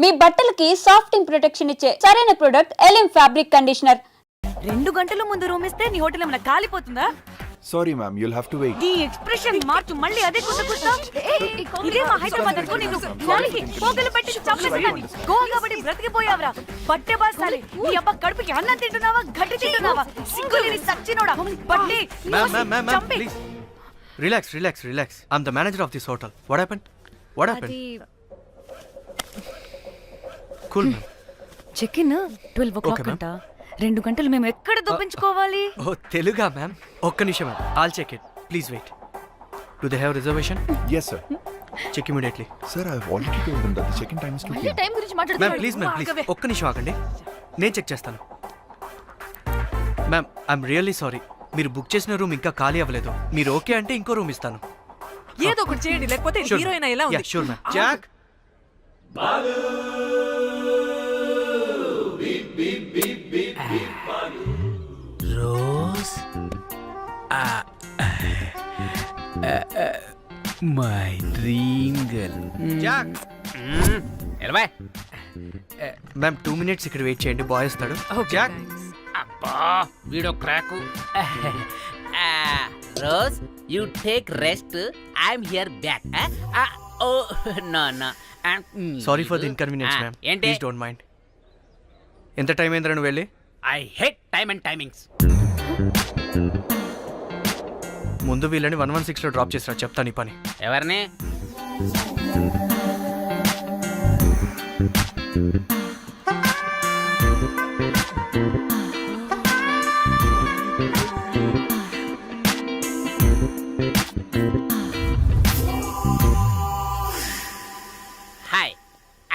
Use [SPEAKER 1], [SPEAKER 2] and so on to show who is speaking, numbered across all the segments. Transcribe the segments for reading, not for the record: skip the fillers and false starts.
[SPEAKER 1] మీ బట్టలకి సాఫ్టింగ్ ప్రొటెక్షన్ ఇచ్చే సరైన ప్రొడక్ట్ ఎలిమ్ ఫ్యాబ్రిక్ కండిషనర్.
[SPEAKER 2] 2 గంటల ముందు రూమ్ ఇస్తే నీ హోటల్ ఏమైనా కాలిపోతుందా?
[SPEAKER 3] Sorry ma'am, you'll have to wait.
[SPEAKER 2] నీ ఎక్స్ప్రెషన్ మార్చు, మళ్ళీ అదే కుసకుస్తా. ఇదే మా హైదరాబాద్ అనుకో, నిన్ను నాలికి పోగలు పెట్టి చంపేస్తాను. గోవా కాబట్టి బ్రతికిపోయావరా పట్టె బాసాలి. నీ అబ్బా కడుపుకి అన్నం తింటున్నావా, గడ్డి తింటున్నావా? సింగులేని సచ్చినోడా పట్టి
[SPEAKER 4] Ma'am, please. Relax. I'm the manager of this hotel. What happened? Cool, ma'am.
[SPEAKER 2] Check in 12 o'clock
[SPEAKER 4] Okay, ma'am.
[SPEAKER 2] అంట. 2 గంటలు మేము ఎక్కడ దొప్పించుకోవాలి?
[SPEAKER 4] Oh, Teluga, ma'am. ఒక్క నిమిషం, ma'am. I'll check it. Please wait. Do they have reservation?
[SPEAKER 3] Yes, sir.
[SPEAKER 4] Check immediately.
[SPEAKER 3] Sir, I've already told them that the check-in time is 2 p.m.
[SPEAKER 2] Time గురించి
[SPEAKER 4] Ma'am,
[SPEAKER 2] మాట్లాడుతున్నాడు.
[SPEAKER 4] please. ఒక్క నిమిషం ఆగండి. నేను check చేస్తాను. Ma'am, I'm really sorry. మీరు book చేసిన room ఇంకా ఖాళీ అవ్వలేదు. మీరు ఓకే అంటే ఇంకో రూమ్ ఇస్తాను.
[SPEAKER 5] ఏదో ఒకటి చేయండి, లేకపోతే హీరోయిన్ ఎలా ఉంది?
[SPEAKER 4] Sure ma'am. Jack,
[SPEAKER 6] Rose my dream girl.
[SPEAKER 4] Jack.
[SPEAKER 6] ఎలవా
[SPEAKER 4] మ్యామ్ 2 minutes ఇక్కడ వెయిట్ చేయండి. బాయ్ వస్తాడు. జాక్.
[SPEAKER 6] అబ్బా వీడో crack. Rose you take rest, I'm here back. Oh no
[SPEAKER 4] sorry for the inconvenience ma'am.
[SPEAKER 6] ఏంటి?
[SPEAKER 4] Please don't mind. ఎంత time అయిందిరా నువ్వు వెళ్ళి?
[SPEAKER 6] I hate time and timings.
[SPEAKER 4] ముందు వీళ్ళని 116లో డ్రాప్ చేసిరా, చెప్తాను ఈ పని.
[SPEAKER 6] ఎవరిని? Hi,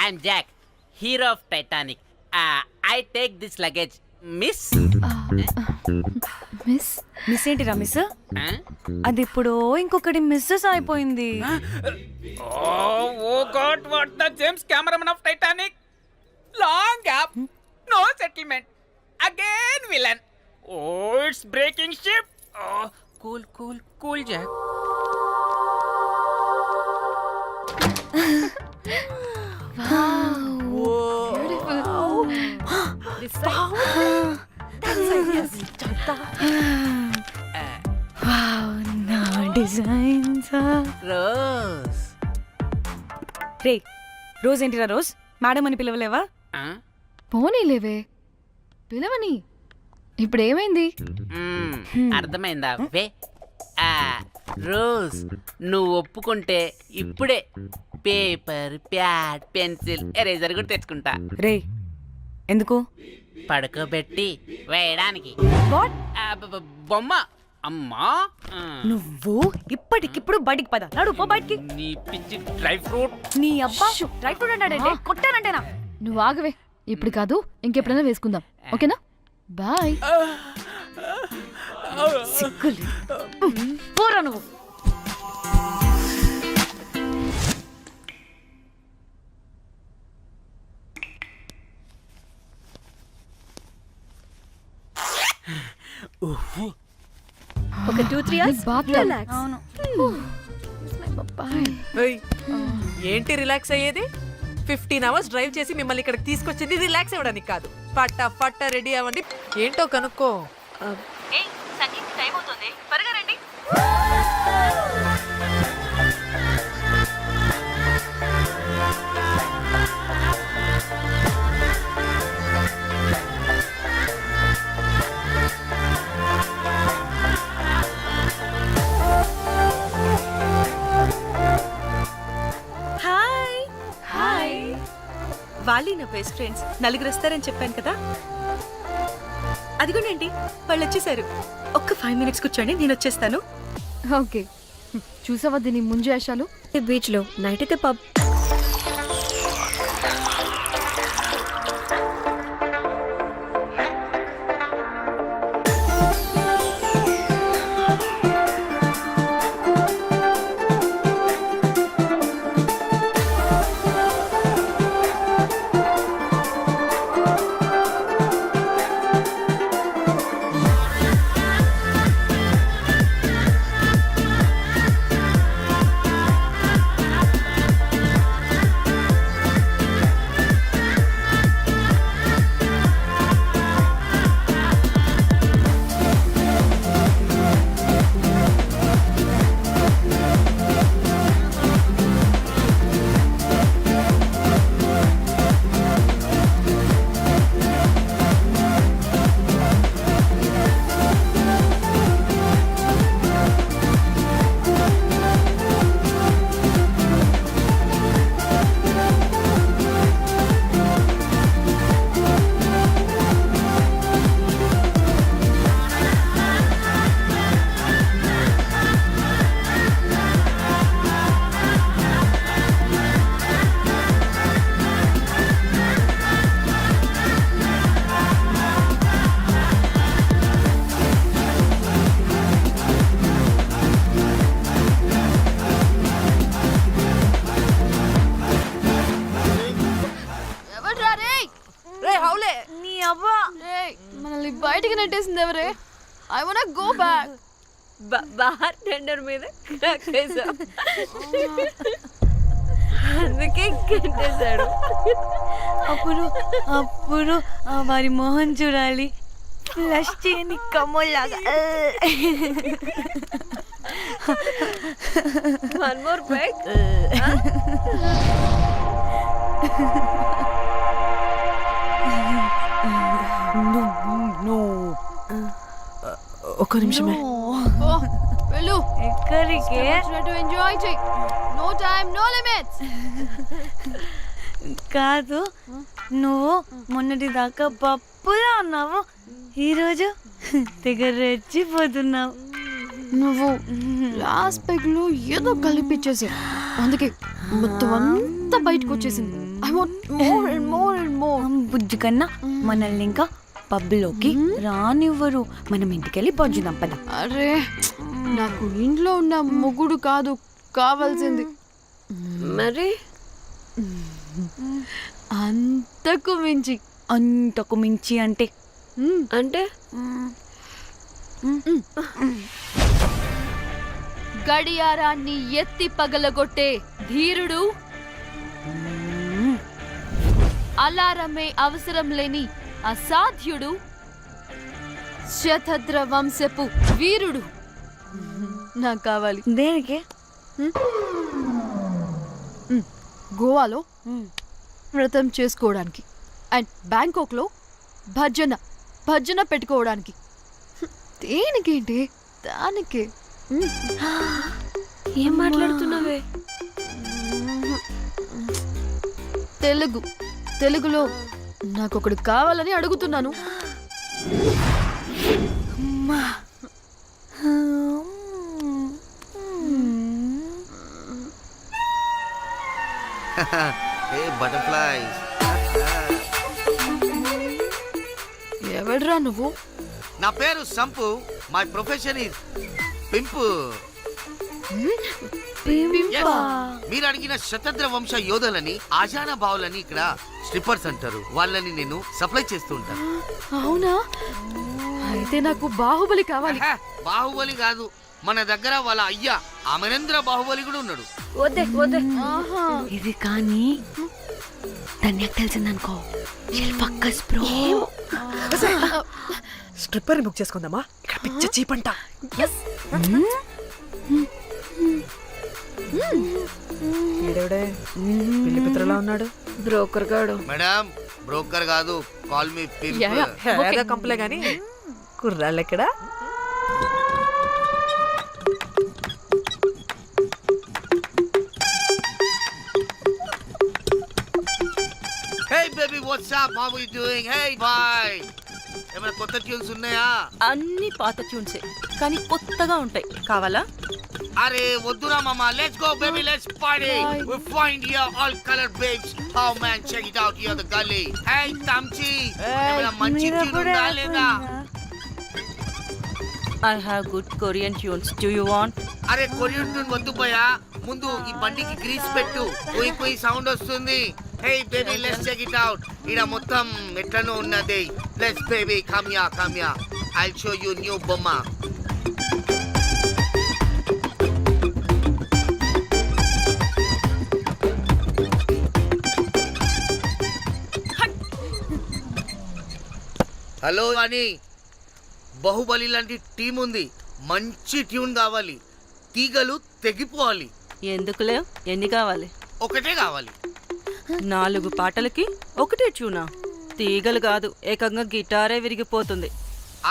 [SPEAKER 6] I'm Jack, hero of Titanic. I take this luggage. Miss
[SPEAKER 2] miss ఏంటిరా మిస్? అది ఇప్పుడు ఇంకొకటి మిస్సెస్ అయిపోయింది.
[SPEAKER 6] Oh God, what the James cameraman of Titanic. Long gap, no settlement, again villain. Oh it's breaking ship. Cool Jack. Rose.
[SPEAKER 2] రే Rose ఏంటిరా Rose? Madam అని పిలవలేవా?
[SPEAKER 7] పోనీలేవే పిలవని. ఇప్పుడు ఏమైంది?
[SPEAKER 6] అర్థమైందా? వే రోజ్, నువ్వు ఒప్పుకుంటే ఇప్పుడే పేపర్, ప్యాడ్, పెన్సిల్, ఎరేజర్ కూడా తెచ్చుకుంటా.
[SPEAKER 2] రే ఎందుకు?
[SPEAKER 6] పడుకోబెట్టి వేయడానికి. బొమ్మ. అమ్మా,
[SPEAKER 2] నువ్వు ఇప్పటికిప్పుడు బయటికి పద. నడు పో బయటికి.
[SPEAKER 6] నీ పిచ్చి డ్రై ఫ్రూట్.
[SPEAKER 2] నీ అబ్బా డ్రై ఫ్రూట్ అన్నాడంటే కొట్టానంటేనా?
[SPEAKER 7] నువ్వు ఆగవే, ఇప్పుడు కాదు ఇంకెప్పుడైనా వేసుకుందాం, ఓకేనా? బాయ్.
[SPEAKER 2] సిగ్గులు పోరా నువ్వు.
[SPEAKER 7] ఒక 2-3 hours రిలాక్స్.
[SPEAKER 5] ఏయ్, ఏంటి రిలాక్స్ అయ్యేది? 15 hours డ్రైవ్ చేసి మిమ్మల్ని ఇక్కడికి తీసుకొచ్చింది రిలాక్స్ అవ్వడానికి కాదు. ఫట్ట రెడీ అవ్వండి, ఏంటో కనుక్కో.
[SPEAKER 2] టైం అవుతుంది, త్వరగా రండి. హాయ్. వాళ్ళు నా బెస్ట్ ఫ్రెండ్స్. 4 వస్తారని చెప్పాను కదా, అదిగోనండి వాళ్ళు వచ్చేసారు. ఒక్క 5 minutes కూర్చోండి, నేను వచ్చేస్తాను.
[SPEAKER 7] ఓకే. చూసావా దీని ముంజు వేషాలు?
[SPEAKER 2] బీచ్ లో నైట్ అయితే పబ్.
[SPEAKER 5] రే హౌలే
[SPEAKER 2] నీ అవ్వ
[SPEAKER 7] మనల్ని బయటికి నెట్టేసింది ఎవరే? I want go back.
[SPEAKER 2] Bar tender మీద కక్కేశావు. అందుకే కట్టేశాడు. అప్పుడు అప్పుడు వారి మొహం చూడాలి, ఫ్లష్ చేయని కమ్మోల్లాగా. One more back.
[SPEAKER 5] ఒక్క నిమిషమే.
[SPEAKER 7] వెళ్ళు.
[SPEAKER 2] ఎక్కడికి?
[SPEAKER 7] ఎంజాయ్ చెయ్. No time no limits.
[SPEAKER 2] కాదు, నువ్వు మొన్నటి దాకా పప్పులా ఉన్నావు, ఈరోజు తెగ రెచ్చిపోతున్నావు.
[SPEAKER 7] నువ్వు లాస్ట్ పెగ్ లో ఏదో కలిపిచ్చేసి అందుకే మొత్తం అంతా బయటకు వచ్చేసింది. I want more and more and more.
[SPEAKER 2] బుజ్జి కన్నా మనల్ని ఇంకా పబ్లోకి రానివ్వరు. మనం ఇంటికెళ్ళి పొంచుదాం పద.
[SPEAKER 7] అరే నాకు ఇంట్లో ఉన్న మొగుడు కాదు కావాల్సింది.
[SPEAKER 2] మరి
[SPEAKER 7] అంతకు మించి.
[SPEAKER 2] అంతకు మించి అంటే
[SPEAKER 7] అంటే గడియారాన్ని ఎత్తి పగలగొట్టే ధీరుడు, అలారమే అవసరం లేని అసాధ్యుడు, శతద్ర వంశపు వీరుడు నాకు కావాలి.
[SPEAKER 2] దేనికి?
[SPEAKER 7] గోవాలో వ్రతం చేసుకోవడానికి అండ్ బ్యాంకాక్లో భజన భజన పెట్టుకోవడానికి. దేనికేంటి? దానికి.
[SPEAKER 2] ఏం మాట్లాడుతున్నావే?
[SPEAKER 7] తెలుగులో నాకొకడు కావాలని అడుగుతున్నాను.
[SPEAKER 8] Hey butterflies.
[SPEAKER 7] ఎవడ్రా నువ్వు?
[SPEAKER 8] నా పేరు Sampu. My profession is pimp. మీరు అడిగిన శతద్ర వంశ యోధులని, ఆజానా బావులని ఇక్కడ స్ట్రిప్పర్స్ అంటారు. వాళ్ళని నేను సప్లై చేస్తూ ఉంటాను.
[SPEAKER 7] అవునా? అయితే నాకు బాహుబలి కావాలి.
[SPEAKER 8] బాహుబలి కాదు, మన దగ్గర వాళ్ళ అయ్యా అమరేంద్ర బాహుబలి కూడా ఉన్నాడు.
[SPEAKER 2] వద్దే వద్దే.
[SPEAKER 7] ఆహా.
[SPEAKER 2] ఇది కానీ ధన్యకు తెలిసిందనుకో, ఫక్కస్ బ్రో.
[SPEAKER 5] స్ట్రిప్పర్ బుక్ చేసుకుందామా? ఇక్కడ పిచ్చ చీపంట. ఈడెవడే పిల్లి పిత్రలా ఉన్నాడు?
[SPEAKER 2] బ్రోకర్ గాడు.
[SPEAKER 8] మేడం బ్రోకర్ కాదు, కాల్ మీ
[SPEAKER 5] ఏదో కంపలే గాని కుర్రాళ్ళు ఎక్కడ?
[SPEAKER 8] Hey baby, what's up? How are you doing? Hey bye. ఏమైనా కొత్త ట్యూన్స్ ఉన్నాయా?
[SPEAKER 9] అన్ని పాత ట్యూన్సే కానీ కొత్తగా ఉంటాయి. కావాలా?
[SPEAKER 8] అరే వద్దురా మామ, let's go baby, let's party. We find here all colour babes. How man, check it out here the గల్లీ. హే తమ్చి, ఏమైనా మంచి ట్యూన్ ఉందా లేదా?
[SPEAKER 9] I have good Korean tunes. Do you want?
[SPEAKER 8] అరే కొరియన్ ట్యూన్ వద్దు పోయా, ముందు ఈ బండికి గ్రీస్ పెట్టు. పోయి పోయి సౌండ్ వస్తుంది. Hey baby, let's check it out. ఇడ మొత్తం ఎట్లనో ఉన్నది. Let's baby, come ya come ya. I'll show you new బొమ్మ. హలో అని బాహుబలి లాంటి టీం ఉంది. మంచి ట్యూన్ కావాలి, తీగలు తెగిపోవాలి.
[SPEAKER 9] ఎందుకులే, ఎన్ని కావాలి?
[SPEAKER 8] ఒకటే కావాలి.
[SPEAKER 9] 4 పాటలకి ఒకటే ట్యూనా? తీగలు కాదు, ఏకంగా గిటారే విరిగిపోతుంది.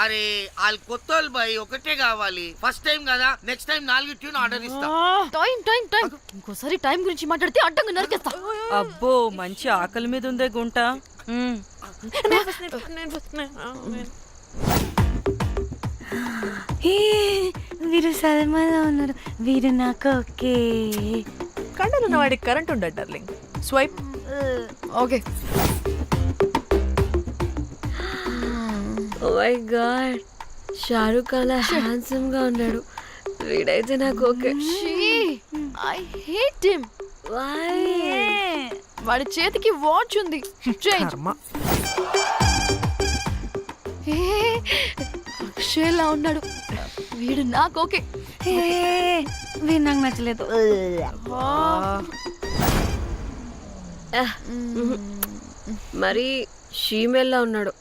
[SPEAKER 8] అరే వాళ్ళు కొత్త వాళ్ళు బాయ్, ఒకటే కావాలి. ఫస్ట్ టైం కదా, నెక్స్ట్ టైం 4 ట్యూన్ ఆర్డర్ ఇస్తా.
[SPEAKER 7] టైం ఇంకోసారి టైం గురించి మాట్లాడితే అడ్డంగా నరికేస్తా.
[SPEAKER 9] అబ్బో, మంచి ఆకలి మీద ఉందే గుంట.
[SPEAKER 2] వీరు సల్మాలో ఉన్నారు. వీరు నాకు ఓకే.
[SPEAKER 5] కండలున్న వాడికి కరెంట్ ఉండదు darling. Swipe.
[SPEAKER 7] Okay.
[SPEAKER 2] Oh my god, Shahrukh అలా హ్యాండ్సమ్ గా ఉన్నాడు. వీడైతే నాకు okay.
[SPEAKER 7] I hate him.
[SPEAKER 2] Why?
[SPEAKER 7] వాడి చేతికి వాచ్ ఉంది.
[SPEAKER 5] కర్మ.
[SPEAKER 7] ఏ అక్షయ్లా ఉన్నాడు వీడు నాకు ఓకే
[SPEAKER 2] వీడు నాకు నచ్చలేదు.
[SPEAKER 10] మరి షీమేల్లా ఉన్నాడు.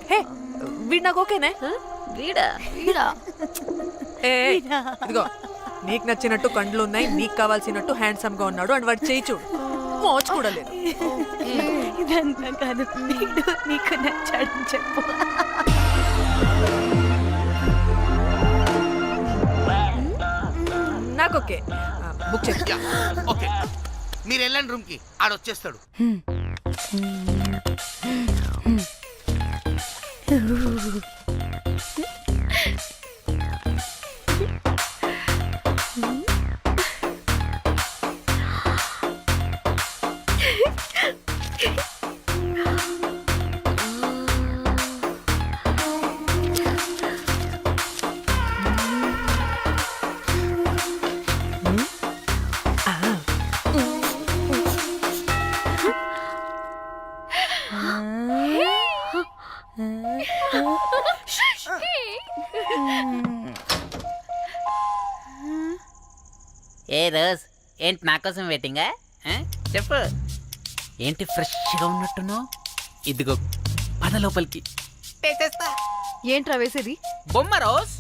[SPEAKER 5] హే వీడు నాకు ఓకేనే.
[SPEAKER 10] వీడా
[SPEAKER 7] వీడా
[SPEAKER 5] ఏ ఇదిగో నీకు నచ్చినట్టు కండ్లు ఉన్నాయి, నీకు కావాల్సినట్టు హ్యాండ్సమ్ గా ఉన్నాడు అండ్ వాడు చేయి చూడు, మోచు కూడా లేదు.
[SPEAKER 2] ఇదంతా కాదు, వీడు నీకు నచ్చాడని చెప్పు.
[SPEAKER 5] నాకు ఓకే. బుక్ చేసి
[SPEAKER 8] ఓకే మీరు వెళ్ళండి రూమ్ కి, ఆడొచ్చేస్తాడు.
[SPEAKER 6] ఏ రోజ్, ఏంటి నా కోసం వెయిటింగా? చెప్పు, ఏంటి ఫ్రెష్గా ఉన్నట్టును? ఇదిగో పద లోపలికి వేసేస్తా.
[SPEAKER 7] ఏంట్రా వేసేది?
[SPEAKER 6] బొమ్మ రోజ్.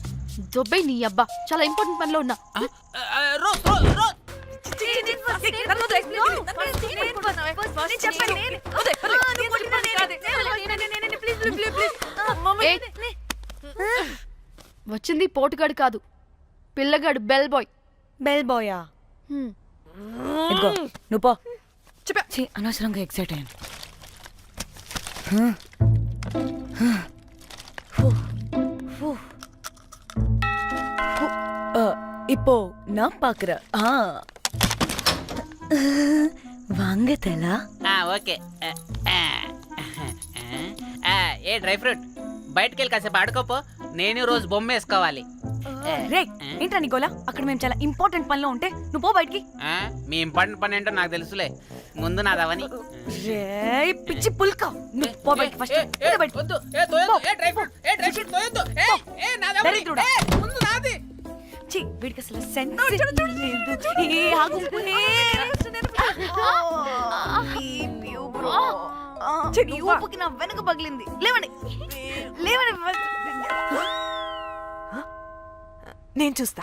[SPEAKER 7] దొబ్బై నీ అబ్బా, చాలా ఇంపార్టెంట్ పనిలో ఉన్నా.
[SPEAKER 6] Rose rose rose.
[SPEAKER 7] వచ్చింది పోటుగాడు కాదు, పిల్లగాడు బెల్ బాయ్.
[SPEAKER 2] బెల్ బాయా? ఇదిగో నువ్వు పో. ఛీ, అనవసరంగా ఎక్సైట్ అయ్యాను. இப்போ நான் பாக்குறேன். வாங்க தெலா.
[SPEAKER 6] ఓకే. ఏ డ్రై ఫ్రూట్, బయటకు వెళ్ళి కాసేపు ఆడుకోపో, నేను రోజు బొమ్మ వేసుకోవాలి.
[SPEAKER 2] రే ఏంట్రా నికోలా, అక్కడ మేము చాలా ఇంపార్టెంట్ పనిలో ఉంటే నువ్వు పో బయటికి.
[SPEAKER 6] మీ ఇంపార్టెంట్ పని ఏంటో నాకు తెలుసులే, ముందు నాదవని.
[SPEAKER 2] రే పిచ్చి పుల్క, నువ్వు పో బయటికి ఫస్ట్. వీడికి అసలు సెన్స్ లేదు. ఏ ఆగు. ఈ ఊపుకి నా వెనక పగిలింది. లేవండి లేవండి.
[SPEAKER 5] నేను చూస్తా.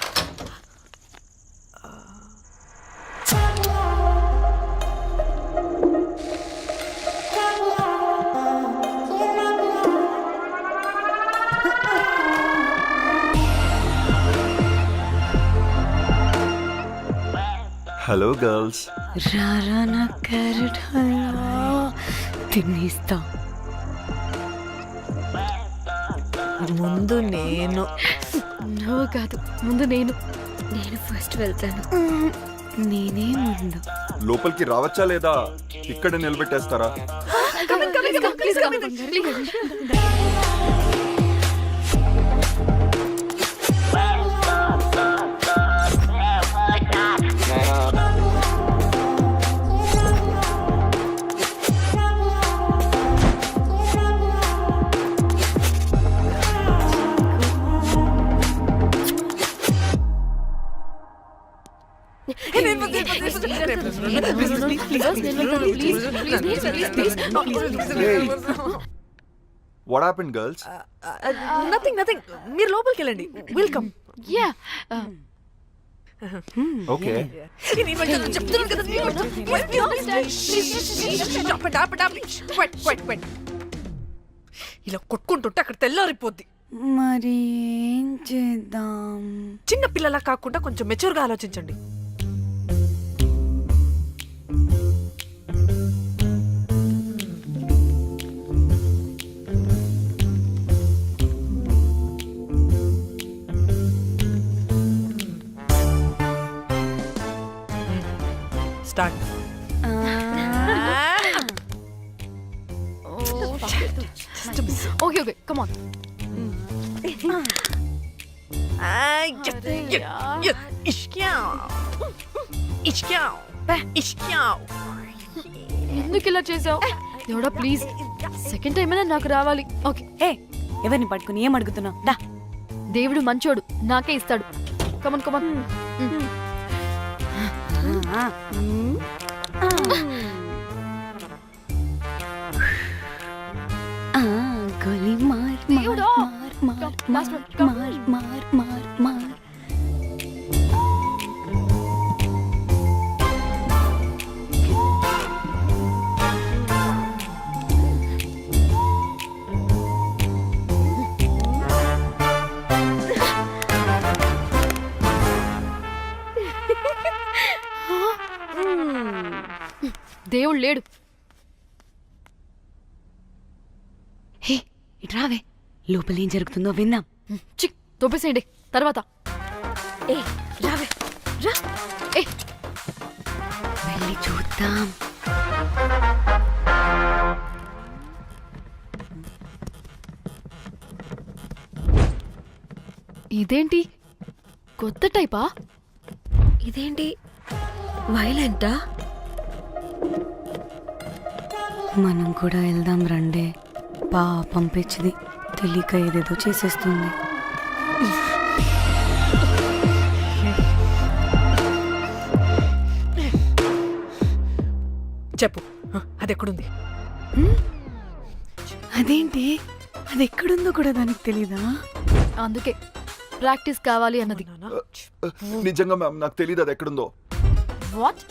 [SPEAKER 3] Hello girls.
[SPEAKER 2] రారా నా క్యారెట్ హల్వా తినేస్తా.
[SPEAKER 5] ముందు నేను.
[SPEAKER 7] నువ్వు కాదు, ముందు నేను.
[SPEAKER 2] నేను ఫస్ట్ వెళ్తాను. నేనే ముందు.
[SPEAKER 3] లోపలికి రావచ్చా లేదా ఇక్కడ నిలబెట్టేస్తారా? What happened girls?
[SPEAKER 5] Nothing nothing, మీరు లోపలికి వెళ్ళండి. వెల్కమ్.
[SPEAKER 7] Yeah
[SPEAKER 3] okay.
[SPEAKER 5] ఇలా కొట్టుకుంటుంటే అక్కడ తెల్లారిపోద్ది.
[SPEAKER 2] మరి ఏం చేద్దాం?
[SPEAKER 5] చిన్న పిల్లలా కాకుండా కొంచెం మెచ్యూర్ గా ఆలోచించండి. Start.
[SPEAKER 7] Okay okay come on. ఎందుకు ఇలా చేసావు దేవుడా ప్లీజ్ సెకండ్ టైం అయినా నాకు రావాలి. ఓకే
[SPEAKER 2] ఏ ఎవరిని పట్టుకుని ఏం అడుగుతున్నావు? దా.
[SPEAKER 7] దేవుడు మంచోడు, నాకే ఇస్తాడు. Come on come on.
[SPEAKER 2] గోలీ మార్
[SPEAKER 7] దేవుడా. Last one, come.
[SPEAKER 2] మార్.
[SPEAKER 7] దేవుడు లేడు.
[SPEAKER 2] హే ఇటు రావే, లోపల ఏం జరుగుతుందో విందాం.
[SPEAKER 7] చిక్ తోపేసేయండి తర్వాత.
[SPEAKER 2] ఏ రావే రా,
[SPEAKER 7] ఏ
[SPEAKER 2] వెళ్ళి చూద్దాం.
[SPEAKER 7] ఇదేంటి కొత్త టైపా?
[SPEAKER 10] ఇదేంటి వైలెంటా?
[SPEAKER 2] మనం కూడా వెళ్దాం రండే. పంపించింది తెలియక ఏదేదో చేసేస్తుంది.
[SPEAKER 5] చెప్పు, అది ఎక్కడుంది?
[SPEAKER 2] అదేంటి, అది ఎక్కడుందో కూడా దానికి తెలీదా?
[SPEAKER 7] అందుకే ప్రాక్టీస్ కావాలి అన్నది.
[SPEAKER 3] నిజంగా మ్యామ్ నాకు తెలియదు అది ఎక్కడుందో.
[SPEAKER 7] వాట్?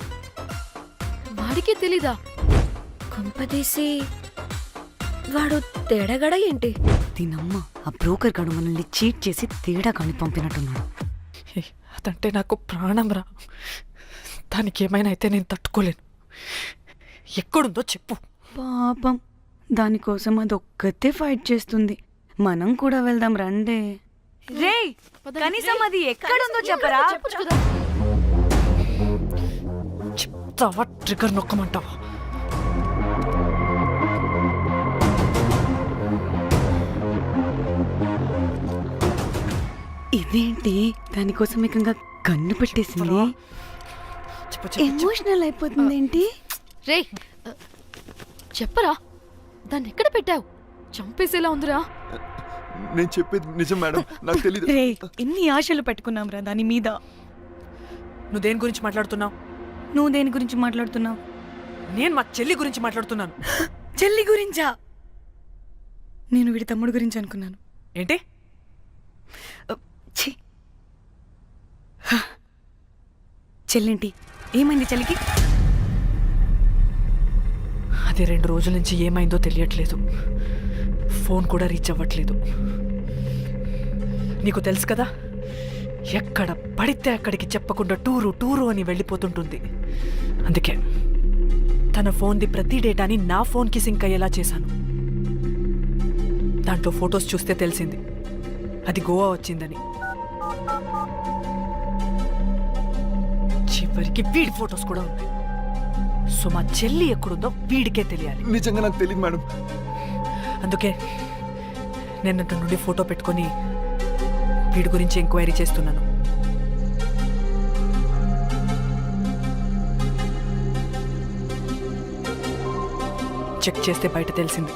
[SPEAKER 7] వాడికి తెలీదా?
[SPEAKER 10] కొంపదీసి వాడు తేడగడ ఏంటి?
[SPEAKER 2] దీనమ్మ ఆ బ్రోకర్ గడు మనల్ని చీట్ చేసి తేడా కాని పంపినట్టున్నాడు.
[SPEAKER 5] అదంటే నాకు ప్రాణం రా. దానికి ఏమైనా అయితే నేను తట్టుకోలేను. ఎక్కడుందో చెప్పు.
[SPEAKER 2] పాపం దానికోసం అది ఒక్కతే ఫైట్ చేస్తుంది. మనం కూడా వెళ్దాం రండే. రే కనీసం అది ఎక్కడుందో చెప్పరా?
[SPEAKER 5] చెప్తావా? ట్రిగర్ నొక్కమంటావా?
[SPEAKER 2] ఇదేంటి దానికోసం ఏకంగా కన్ను పెట్టేసింది. ఎమోషనల్ అయిపోతుంది ఏంటి?
[SPEAKER 7] రే చెప్పరా, దాన్ని ఎక్కడ పెట్టావు? చంపేసేలా ఉందిరా.
[SPEAKER 3] నేను చెప్పేది నిజం మేడం, నాకు తెలియదు.
[SPEAKER 2] ఎన్ని ఆశలు పెట్టుకున్నాం రా దాని మీద.
[SPEAKER 5] నువ్వు దేని గురించి మాట్లాడుతున్నావు?
[SPEAKER 2] నువ్వు దేని గురించి మాట్లాడుతున్నావు?
[SPEAKER 5] నేను మా చెల్లి గురించి మాట్లాడుతున్నాను.
[SPEAKER 2] చెల్లి గురించా? నేను వీడి తమ్ముడు గురించి అనుకున్నాను.
[SPEAKER 5] ఏంటి?
[SPEAKER 2] చెల్లింటి ఏమైంది చెల్లికి?
[SPEAKER 5] అది 2 రోజుల నుంచి ఏమైందో తెలియట్లేదు. ఫోన్ కూడా రీచ్ అవ్వట్లేదు. నీకు తెలుసు కదా, ఎక్కడ పడితే అక్కడికి చెప్పకుండా టూరు అని వెళ్ళిపోతుంటుంది. అందుకే తన ఫోన్ది ప్రతి డేటాని నా ఫోన్కి సింక్ అయ్యేలా చేశాను. దాంట్లో ఫొటోస్ చూస్తే తెలిసింది అది గోవా వచ్చిందని. చివరికి వీడి ఫొటోస్ కూడా ఉన్నాయి. సో మా చెల్లి ఎక్కడుందో వీడికే తెలియాలి.
[SPEAKER 3] నిజంగా నాకు తెలియదు మేడం.
[SPEAKER 5] అందుకే నేను అతని నుండి ఫోటో పెట్టుకొని వీడి గురించి ఎంక్వైరీ చేస్తున్నాను. చెక్ చేస్తే బయట తెలిసింది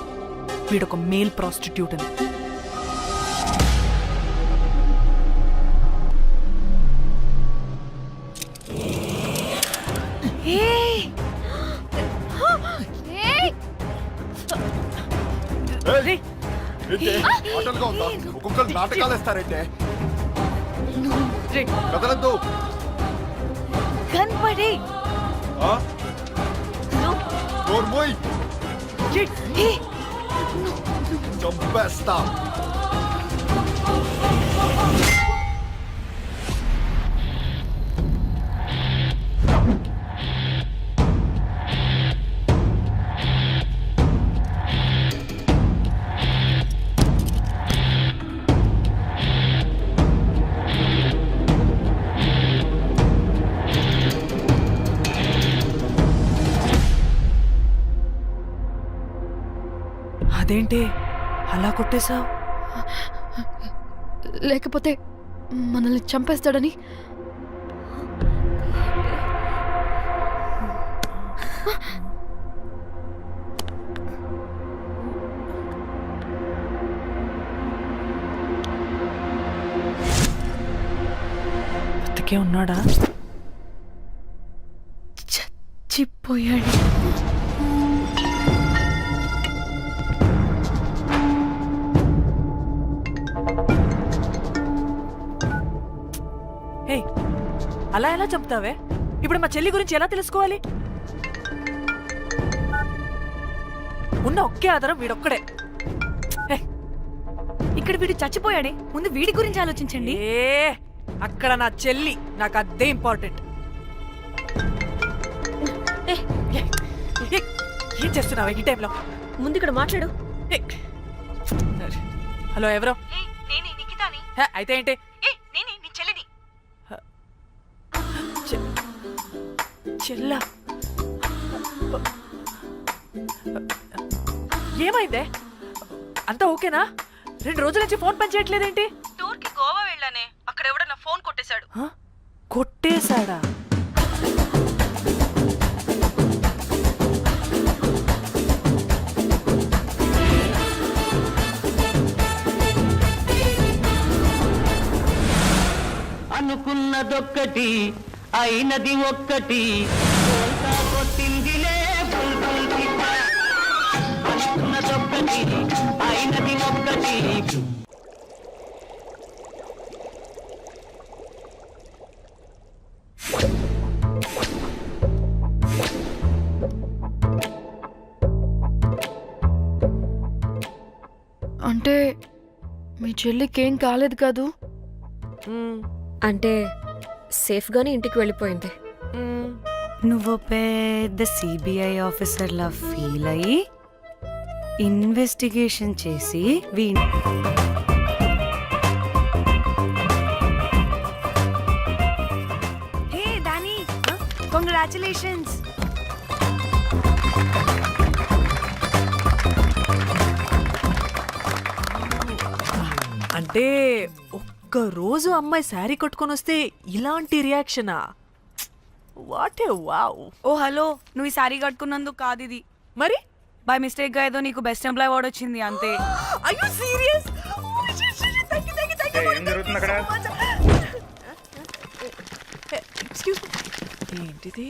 [SPEAKER 5] వీడొక మేల్ ప్రాస్టిట్యూట్ అని.
[SPEAKER 3] ఒక్కొక్కరు నాటకాలు వేస్తారంటే కదలద్దు.
[SPEAKER 2] కనపడే
[SPEAKER 3] చంపేస్తా.
[SPEAKER 5] అదేంటి అలా కొట్టేశావు?
[SPEAKER 7] లేకపోతే మనల్ని చంపేస్తాడని.
[SPEAKER 5] బతికే ఉన్నాడా? చచ్చిపోయాడు. హే, అలా ఎలా చంపుతావే? ఇప్పుడు మా చెల్లి గురించి ఎలా తెలుసుకోవాలి? ఉన్న ఒకే ఆధారం వీడొక్కడే. హే,
[SPEAKER 2] ఇక్కడ వీడు చచ్చిపోయాడే, ముందు వీడి గురించి ఆలోచించండి.
[SPEAKER 5] అక్కడ నా చెల్లి, నాకు అదే ఇంపార్టెంట్. ఏం చేస్తున్నావు ఈ టైంలో?
[SPEAKER 10] ముందు ఇక్కడ మాట్లాడు.
[SPEAKER 5] హలో, ఎవరో? అయితే ఏంటి? చెల్లా, ఏమైందే? అంతా ఓకేనా? 2 రోజుల నుంచి ఫోన్ పని చేయట్లేదేంటి?
[SPEAKER 9] టూర్ కి గోవా వెళ్ళానే, అక్కడ ఎవడో నా ఫోన్ కొట్టేశాడు.
[SPEAKER 5] కొట్టేశాడా?
[SPEAKER 6] అనుకున్నదొక్కటి అయినది ఒక్కటి కొట్టిందిలే బుల్బుల్ పిట్ట. అనుకున్నదొక్కటి అయినది ఒక్కటి.
[SPEAKER 7] అంటే మీ చెల్లికి ఏం కాలేదు కాదు?
[SPEAKER 10] అంటే సేఫ్గానే ఇంటికి వెళ్ళిపోయింది.
[SPEAKER 2] నువ్వు పెద్ద సిబిఐ ఆఫీసర్లా ఫీల్ అయ్యి ఇన్వెస్టిగేషన్ చేసి హే దాని, కంగ్రాచులేషన్స్.
[SPEAKER 5] అంటే ఒక్కరోజు అమ్మాయి శారీ కట్టుకొని వస్తే ఇలాంటి రియాక్షనా? What a wow.
[SPEAKER 2] Oh hello, నువ్వు ఈ సారీ కట్టుకున్నందుకు కాదు ఇది,
[SPEAKER 5] మరి
[SPEAKER 2] బై మిస్టేక్ గా ఏదో నీకు బెస్ట్ ఎంప్లాయ్ అవార్డ్ వచ్చింది అంతే.
[SPEAKER 5] Are you serious?
[SPEAKER 6] ఏం జరుగుతుంది అక్కడ?
[SPEAKER 5] Excuse me. ఏంటిది?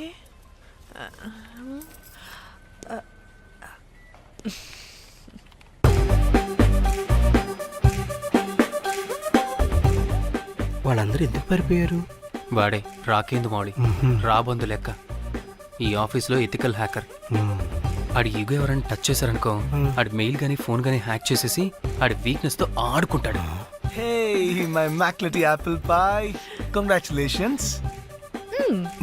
[SPEAKER 4] వాళ్ళందరూ ఎందుకు పారిపోయారు?
[SPEAKER 11] వాడే రాకేందు మౌళి, రాబందు లెక్క. ఈ ఆఫీస్లో ఎథికల్ హ్యాకర్. ఆడి ఈగో ఎవరైనా టచ్ చేశారనుకో, ఆడి మెయిల్ గానీ ఫోన్ గానీ హ్యాక్ చేసేసి ఆడి వీక్నెస్ తో ఆడుకుంటాడు.
[SPEAKER 12] హే మై మ్యాక్లెటీ యాపిల్ పై, కంగ్రాచులేషన్స్.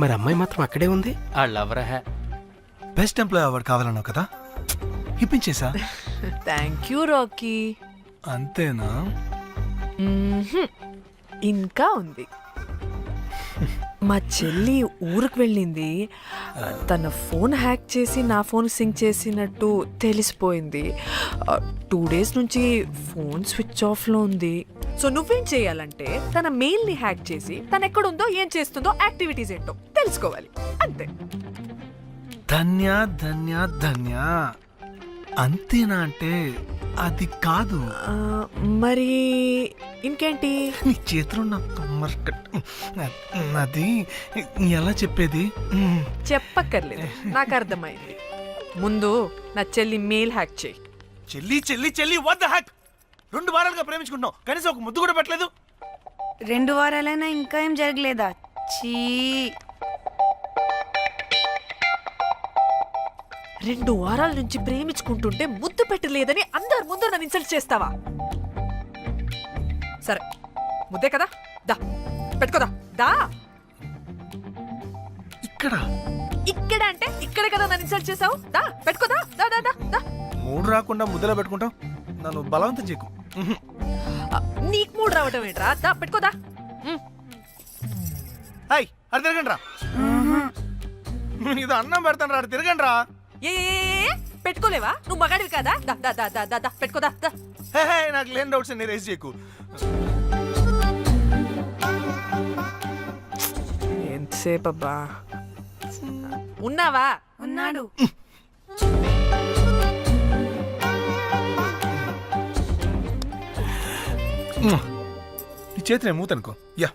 [SPEAKER 4] మరి అమ్మాయి మాత్రం అక్కడే ఉంది.
[SPEAKER 11] ఆ లవరా హ్యా.
[SPEAKER 12] బెస్ట్ ఎంప్లాయ్ అవార్డు కావాలన్నావు కదా, ఇప్పించేసా.
[SPEAKER 5] Thank you Rocky.
[SPEAKER 12] అంతేనా?
[SPEAKER 5] ఇంకా ఉంది. మా చెల్లి ఊరికి వెళ్ళింది. తన ఫోన్ హ్యాక్ చేసి నా ఫోన్ సింక్ చేసినట్టు తెలిసిపోయింది. 2 days నుంచి ఫోన్ స్విచ్ ఆఫ్లో ఉంది. సో నువ్వేం చేయాలంటే తన మెయిల్ని హ్యాక్ చేసి తను ఎక్కడుందో, ఏం చేస్తుందో, యాక్టివిటీస్ ఏంటో తెలుసుకోవాలి, అంతే.
[SPEAKER 12] ధన్య ధన్య ధన్య. అంతేనా అంటే అది కాదు.
[SPEAKER 5] మరి ఇంకేంటి?
[SPEAKER 12] నీ చేతిలో అది ఎలా చెప్పేది?
[SPEAKER 5] చెప్పక్కర్లేదు, నాకు అర్థమైంది. ముందు నా చెల్లి మెయిల్ హ్యాక్ చేయి.
[SPEAKER 12] చెల్లి చెల్లి చెల్లి, వాట్ ద హ్యాక్? 2 వారాలుగా ప్రేమించుకుంటున్నావు, కనీసం ఒక ముద్దు కూడా పెట్టలేదు.
[SPEAKER 2] 2 వారాలైనా ఇంకా ఏం జరగలేదా? చీ.
[SPEAKER 5] 2 వారాల నుంచి ప్రేమించుకుంటుంటే ముద్దు పెట్టలేదని అందరి ముందు నన్ను ఇన్సల్ట్ చేస్తావా? సరే, ముద్దే కదా, దా పెట్టుకోదా. దా. ఇక్కడ అంటే ఇక్కడే కదా నన్ను ఇన్సల్ట్ చేసావు. దా పెట్టుకోదా. దా దా దా దా.
[SPEAKER 12] మూడు రాకుండా ముద్దలో పెట్టుకుంటాం, నన్ను బలవంతం చేయకు.
[SPEAKER 5] నీకు మూడు రావటం ఏంట్రా? దా పెట్టుకోదా.
[SPEAKER 12] హాయ్, అది తిరగండి రా. ఇది అన్నం పెడతాను రా, తిరగండి రా.
[SPEAKER 5] ఏ పెట్టుకోలేవా? నువ్వు మగాడివి కదా. దా దా దా దా దా పెట్టుకోదా. దా.
[SPEAKER 12] నాకు లేని డౌట్స్ అన్ని రేస్ చేయకు.
[SPEAKER 5] ఎంతసేపు అబ్బా ఉన్నావా?
[SPEAKER 2] ఉన్నాడు.
[SPEAKER 12] నీ చేతి నేను మూతనుకో. Yeah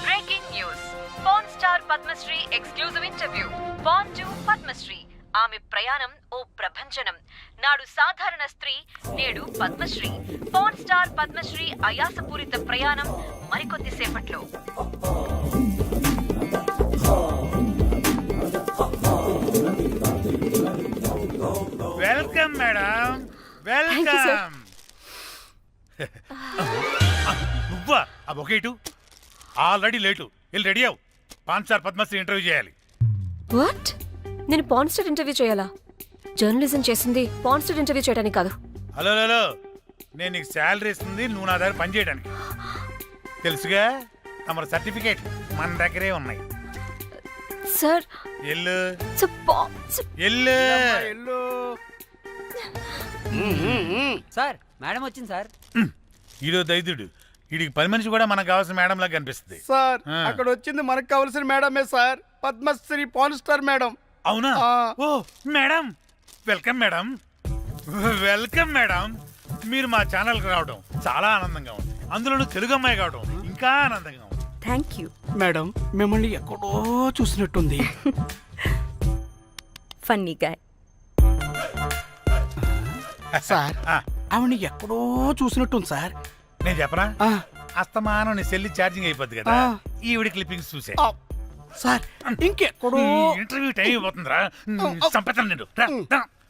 [SPEAKER 2] breaking news. Pawan star Padmashri exclusive interview. Pan to Padmashri. ఆమె ప్రయాణం ఓ ప్రభంజనం. నాడు సాధారణ స్త్రీ, నేడు పద్మశ్రీ. పవన్ స్టార్ పద్మశ్రీ అయాసపూరిత ప్రయాణం మరికొద్దిసేపట్లో.
[SPEAKER 12] Welcome madam, welcome. నువ్వా? ఆ బొకేటు ఆల్రెడీ లేటు. వెళ్ళి రెడీ అవు. పాన్ స్టార్ పద్మశ్రీ ఇంటర్వ్యూ చేయాలి.
[SPEAKER 10] వాట్? నేను పాన్ స్టార్ ఇంటర్వ్యూ చేయాలా? జర్నలిజం చేసింది పాన్ స్టార్ ఇంటర్వ్యూ చేయడానికి కాదు.
[SPEAKER 12] హలో హలో, నేను నీకు శాలరీ ఇస్తుంది, నువ్వు నా దగ్గర పని చేయడానికి. తెలుసుగా, తమ సర్టిఫికేట్ మన దగ్గరే ఉన్నాయి.
[SPEAKER 10] సార్
[SPEAKER 12] ఎల్లు
[SPEAKER 6] ఎల్లు సార్, మేడం వచ్చింది సార్.
[SPEAKER 12] ఈడో దైదుడు. వీడికి పని మనిషి కూడా మనకు కావాల్సిన మేడం లాగా కనిపిస్తుంది
[SPEAKER 6] సార్
[SPEAKER 12] ఆ.
[SPEAKER 6] అక్కడ వచ్చింది మనకు కావాల్సిన మేడమే sir, Padmashri Pawan star madam.
[SPEAKER 12] అవునా? Oh madam, welcome madam, welcome madam. మీరు మా ఛానల్కి రావడం చాలా ఆనందంగా ఉంది. అందులోనూ తెలుగు అమ్మాయి కావడం ఇంకా ఆనందంగా ఉంది.
[SPEAKER 9] Thank you.
[SPEAKER 6] మేడం మిమ్మల్ని ఎక్కడో చూసినట్టుంది.
[SPEAKER 9] Funny guy.
[SPEAKER 6] సార్ ఆవిడ ఎక్కడో చూసినట్టుంది సార్.
[SPEAKER 12] నేను చెప్పనా? అస్తమానం నీ సెల్లి ఛార్జింగ్ అయిపోద్ది కదా, ఈవిడ క్లిప్పింగ్స్ చూసే.
[SPEAKER 6] సార్ ఇంకెక్కడో
[SPEAKER 12] ఇంటర్వ్యూ టైం అయిపోతుందిరా. సంపతం నేను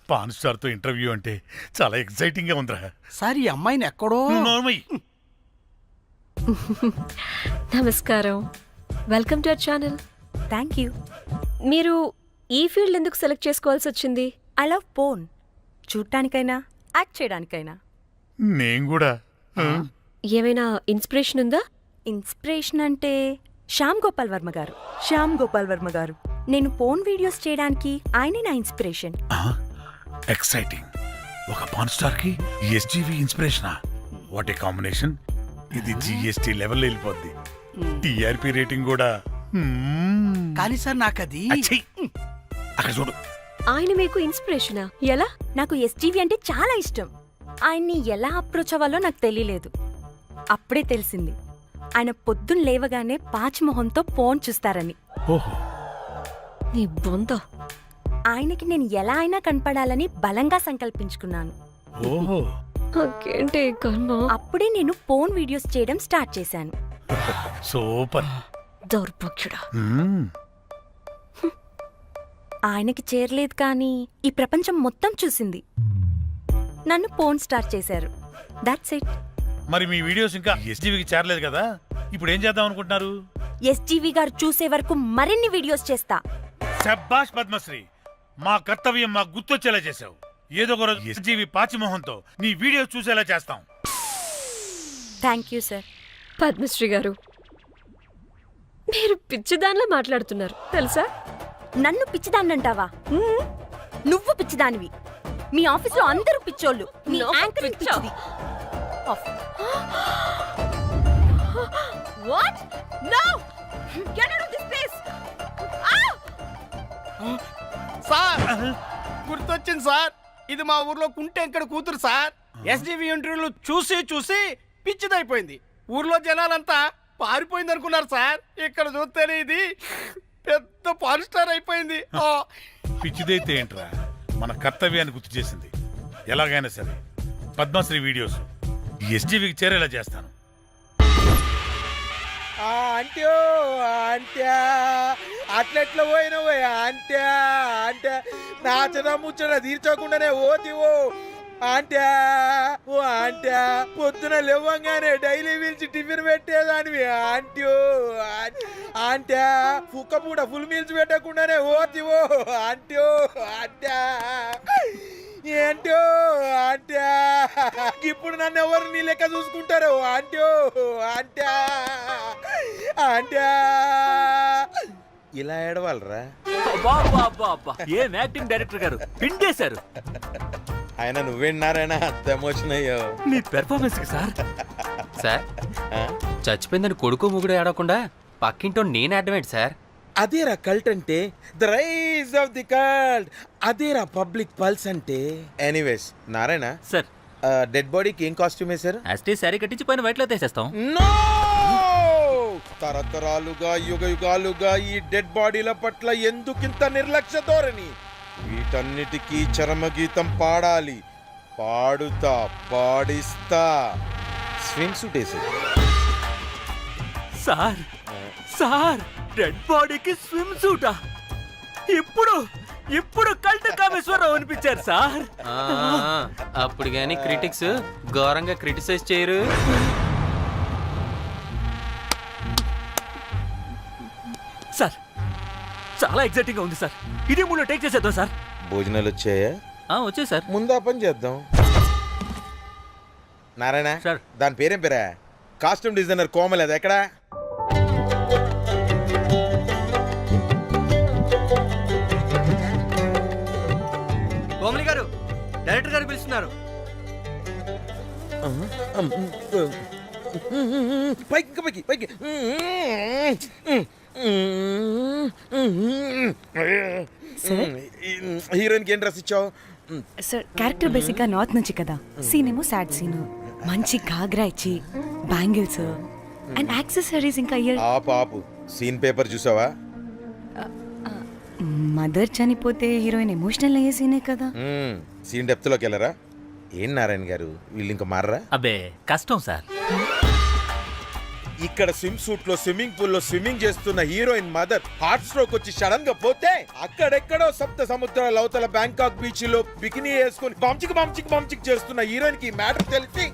[SPEAKER 12] పాన్ స్టార్ తో ఇంటర్వ్యూ అంటే చాలా ఎక్సైటింగ్ గా ఉందిరా.
[SPEAKER 6] సార్ ఈ అమ్మాయిని ఎక్కడో.
[SPEAKER 12] నోర్మయ్యి.
[SPEAKER 10] నమస్కారం, welcome to our channel.
[SPEAKER 9] Thank you.
[SPEAKER 10] మీరు ఈ ఫీల్డ్ ఎందుకు సెలెక్ట్ చేసుకోవాల్సి వచ్చింది?
[SPEAKER 9] I love porn. చూడటానికైనా యాక్ట్ చేయడానికైనా.
[SPEAKER 12] నేను కూడా.
[SPEAKER 10] ఏమైనా ఇన్స్పిరేషన్ ఉందా?
[SPEAKER 9] ఇన్స్పిరేషన్ అంటే శ్యామ్ గోపాల్ వర్మ గారు. శ్యామ్ గోపాల్ వర్మ గారు. నేను పోన్ వీడియోస్ చేయడానికి ఆయనే నా ఇన్స్పిరేషన్.
[SPEAKER 12] ఎక్సైటింగ్. ఒక పాన్ స్టార్ కి ఎస్జీవి ఇన్స్పిరేషనా? What a combination. ఇది జిఎస్టీ లెవెల్ వెళ్ళిపోద్ది. టిఆర్పి రేటింగ్ కూడా.
[SPEAKER 6] కానీ సార్ నాకు అది
[SPEAKER 12] అచ్చీ. అక్కడ చూడు.
[SPEAKER 10] ఆయన మీకు ఇన్స్పిరేషనా? ఎలా?
[SPEAKER 9] నాకు ఎస్టీవీ అంటే చాలా ఇష్టం. ఆయన్ని ఎలా అప్రోచ్ అవ్వాలో నాకు తెలియలేదు. అప్పుడే తెలిసింది ఆయన పొద్దున్న లేవగానే పాచిమొహంతో ఫోన్ చూస్తారని.
[SPEAKER 12] ఓహో.
[SPEAKER 10] నీ బొంద.
[SPEAKER 9] ఆయనకి నేను ఎలా అయినా కనపడాలని బలంగా సంకల్పించుకున్నాను.
[SPEAKER 12] ఓహో.
[SPEAKER 10] నాకేంటి కర్మ?
[SPEAKER 9] అప్పుడే నేను ఫోన్ వీడియోస్ చేయడం స్టార్ట్ చేశాను.
[SPEAKER 12] సూపర్.
[SPEAKER 10] దౌర్భాగ్యుడా.
[SPEAKER 9] ఆయనకి చేరలేదు కానీ ఈ ప్రపంచం మొత్తం చూసింది. నన్ను ఫోన్ స్టార్ట్ చేశారు. That's it.
[SPEAKER 12] మరి మీ వీడియోస్ ఇంకా ఎస్జీవికి చేరలేదు కదా, ఇప్పుడు ఏం చేద్దాం అనుకుంటున్నారు?
[SPEAKER 9] ఎస్జీవి గారు చూసే వరకు మరిన్ని వీడియోస్ చేస్తా.
[SPEAKER 12] శబ్బాష్ పద్మశ్రీ, మా కర్తవ్యం మాకు గుర్తొచ్చేలా చేసావు. ఏదో ఒక రోజు ఎస్జీవి పాచిమోహంతో నీ వీడియోస్ చూసేలా చేస్తాం.
[SPEAKER 9] Thank you sir.
[SPEAKER 10] పద్మశ్రీ గారు, మీరు పిచ్చిదానిలా మాట్లాడుతున్నారు తెలుసా?
[SPEAKER 9] నన్ను పిచ్చిదాన్నంటావా? నువ్వు పిచ్చిదానివి. మీ ఆఫీస్లో అందరూ పిచ్చోళ్ళు. నీ యాంకరింగ్ పిచ్చిది.
[SPEAKER 10] What? No! Get out of this place!
[SPEAKER 6] Sir గుర్తొచ్చింది సార్, ఇది మా ఊర్లో కుంటెంకడ కూతురు సార్. ఎస్జీవి ఇంటర్వ్యూలు చూసి చూసి పిచ్చిదైపోయింది. ఊర్లో జనాలంతా పారిపోయింది అనుకున్నారు సార్. ఇక్కడ చూస్తేనే ఇది పెద్ద పవర్ స్టార్ అయిపోయింది.
[SPEAKER 12] పిచ్చిదైతే ఏంట్రా, మన కర్తవ్యాన్ని గుర్తు చేసింది. ఎలాగైనా సరే పద్మశ్రీ వీడియోస్ ఎస్జీవికి చేరేలా చేస్తాను.
[SPEAKER 6] అంటే అట్లెట్లా పోయినవే అంటే నా చిన్న ముచ్చట తీర్చకుండానే ఓతివో అంటే పొద్దున లేవంగానే డైలీ పిలిచి టిఫిన్ పెట్టేదానివి అంటే కుక్క పూట ఫుల్ మీల్స్ పెట్టకుండానే ఓతివో అంటే ఏంటో అంటే ఇప్పుడు నన్ను ఎవరు నీ లెక్క చూసుకుంటారు అంటే
[SPEAKER 13] ఇలా ఏడవాలరా?
[SPEAKER 6] ఏం యాక్టింగ్ డైరెక్టర్ గారు పిండేశారు
[SPEAKER 13] ఆయన నువ్వేనారాయణ అంత ఎమోషన్ అయ్యో.
[SPEAKER 6] మీ పెర్ఫార్మెన్స్ కి సార్.
[SPEAKER 11] సార్ చచ్చిపోయిందని కొడుకు ముగుడు ఏడవకుండా పక్కింటో నేను ఆడమేంటి సార్?
[SPEAKER 13] అదేరా కల్ట్ అంటే, the rise of the cult. అదేరా పబ్లిక్ పల్స్ అంటే. ఎనీవేస్ నారాయణ
[SPEAKER 6] సార్,
[SPEAKER 13] డెడ్ బాడీకి ఏం కాస్ట్యూమ్ వేశారు?
[SPEAKER 6] యాస్టీ శారీ కట్టించి పైన వైట్లో తీసేస్తాం.
[SPEAKER 13] నో! తరతరాలుగా యుగ యుగాలుగా ఈ డెడ్ బాడీల పట్ల ఎందుకింత నిర్లక్ష్య ధోరణి? వీటన్నిటికీ చరమగీతం పాడాలి. పాడుతా, పాడిస్తా. స్విమ్ సూట్ వేసి.
[SPEAKER 6] సార్ సార్, డెడ్ బాడీకి స్విమ్ సూటా? ఇప్పుడు ఇప్పుడు కల్ట్ కామేశ్వరరావు అనిపించారు సార్.
[SPEAKER 11] అప్పుడు కానీ క్రిటిక్స్ ఘోరంగా క్రిటిసైజ్ చేయరు.
[SPEAKER 6] సార్ చాలా ఎగ్జైటింగ్ గా ఉంది సార్. ఇదే మూడు టేక్ చేసేద్దాం సార్.
[SPEAKER 13] భోజనాలు వచ్చాయా?
[SPEAKER 6] వచ్చే సార్.
[SPEAKER 13] ముందు ఆ పని చేద్దాం. నారాయణ
[SPEAKER 6] సార్.
[SPEAKER 13] దాని పేరేం పేరా? కాస్ట్యూమ్ డిజైనర్ కోమల్, అది ఎక్కడా?
[SPEAKER 4] కోమలి గారు, డైరెక్టర్ గారు పిలుస్తున్నారు.
[SPEAKER 13] పైకి ఇంకా పైకి పైకి. హీరోయిన్కి ఏం డ్రెస్ ఇచ్చావు?
[SPEAKER 2] సార్ క్యారెక్టర్ బేసిక్ గా నార్త్ నుంచి కదా, సీన్ ఏమో సాడ్ సీన్. మంచి ఘాగ్రా ఇచ్చి బ్యాంగిల్స్ అండ్ యాక్సెసరీస్ ఇంకా ఇయర్.
[SPEAKER 13] ఆపు సీన్ పేపర్ చూసావా?
[SPEAKER 2] మదర్ చనిపోతే హీరోయిన్ ఎమోషనల్ అయ్యే సీనే కదా.
[SPEAKER 13] సీన్ డెప్త్ లోకి వెళ్ళరా? ఏం నారాయణ గారు వీళ్ళు ఇంకా మారరా?
[SPEAKER 6] అబ్బే కష్టం సార్.
[SPEAKER 13] ఇక్కడ స్విమ్ సూట్ లో స్విమ్మింగ్ పూల్ లో స్విమ్మింగ్ చేస్తున్న హీరోయిన్ మదర్ హార్ట్ స్ట్రోక్ వచ్చి సడన్ గా పోతే, అక్కడెక్కడో సప్త సముద్రాల అవతల బ్యాంకాక్ బీచ్ లో బికినీ వేసుకొని బంచిక్ చేస్తున్న హీరోయిన్ కి మ్యాటర్ తెలిసి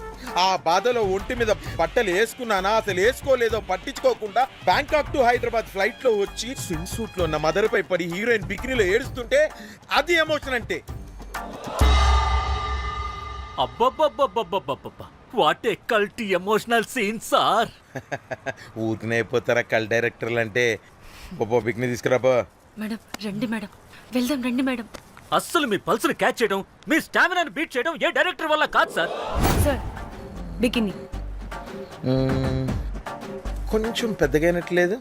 [SPEAKER 13] ఆ బాధలో ఒంటి మీద బట్టలు వేసుకున్నానా అసలు వేసుకోలేదో పట్టించుకోకుండా బ్యాంకాక్ టు హైదరాబాద్ ఫ్లైట్ లో వచ్చి స్విమ్ సూట్ లో ఉన్న మదర్ పై పడి హీరోయిన్ బికినీలో ఏడుస్తుంటే అది ఎమోషన్ అంటే.
[SPEAKER 6] అబ్బబ్బబ్బబ్బబ్బబ్బబ్బ, what a cult emotional scene sir.
[SPEAKER 13] ఊరికనే అయిపోతారా కల్ డైరెక్టర్లు అంటే? బికినీ తీసుకురాబో.
[SPEAKER 2] మేడం రండి మేడం, వెళ్దాం రండి మేడం.
[SPEAKER 6] అస్సలు మీ పల్స్ని క్యాచ్ చేయడం, మీ స్టామినాని బీట్ చేయడం ఏ డైరెక్టర్ వల్ల కాదు సార్.
[SPEAKER 2] సార్ బికినీ
[SPEAKER 13] కొంచెం పెద్దగైనట్లేదు.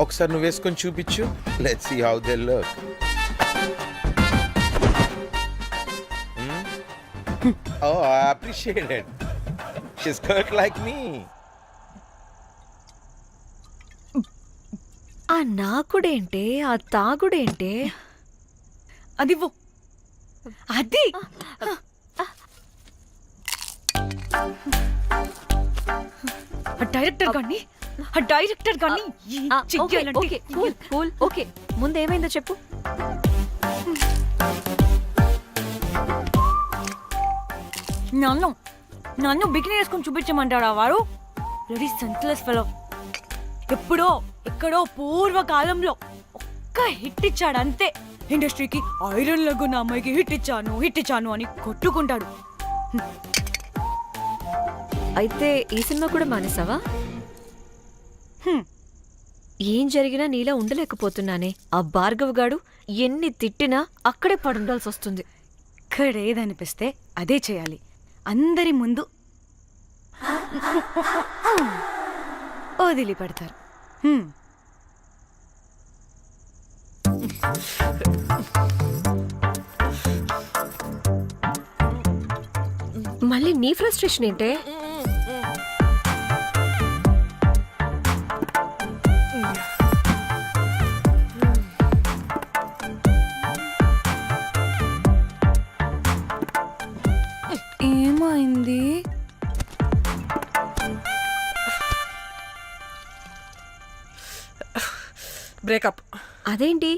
[SPEAKER 13] ఒకసారి నువ్వు వేసుకొని చూపించు. Let's see how they look. Oh, I appreciate it. She's cut like me.
[SPEAKER 2] ఆ నాకుడేంటే, ఆ తాగుడేంటే? అదివ్వు. అది డైరెక్టర్ గాని
[SPEAKER 10] ఓకే, ముందు ఏమైందో చెప్పు.
[SPEAKER 2] నన్ను బికినీ వేసుకొని చూపించమంటాడా వాడు? Ready senseless fellow. ఎప్పుడో ఎక్కడో పూర్వకాలంలో ఒక్క హిట్ ఇచ్చాడు అంతే. ఇండస్ట్రీకి ఐరన్ లెగ్ ఉన్న అమ్మాయికి హిట్ ఇచ్చాను అని కొట్టుకుంటాడు.
[SPEAKER 10] అయితే ఈ సినిమా కూడా మానేసావా? ఏం జరిగినా నీలా ఉండలేకపోతున్నానే. ఆ భార్గవ్ గాడు ఎన్ని తిట్టినా అక్కడే పడుండాల్సి వస్తుంది.
[SPEAKER 2] ఇక్కడ ఏదనిపిస్తే అదే చేయాలి. అందరి ముందు వదిలిపెడతారు.
[SPEAKER 10] మళ్ళీ నీ ఫ్రస్ట్రేషన్ ఏంటే?
[SPEAKER 2] ఏమైంది?
[SPEAKER 5] బ్రేకప్.
[SPEAKER 10] అదేంటి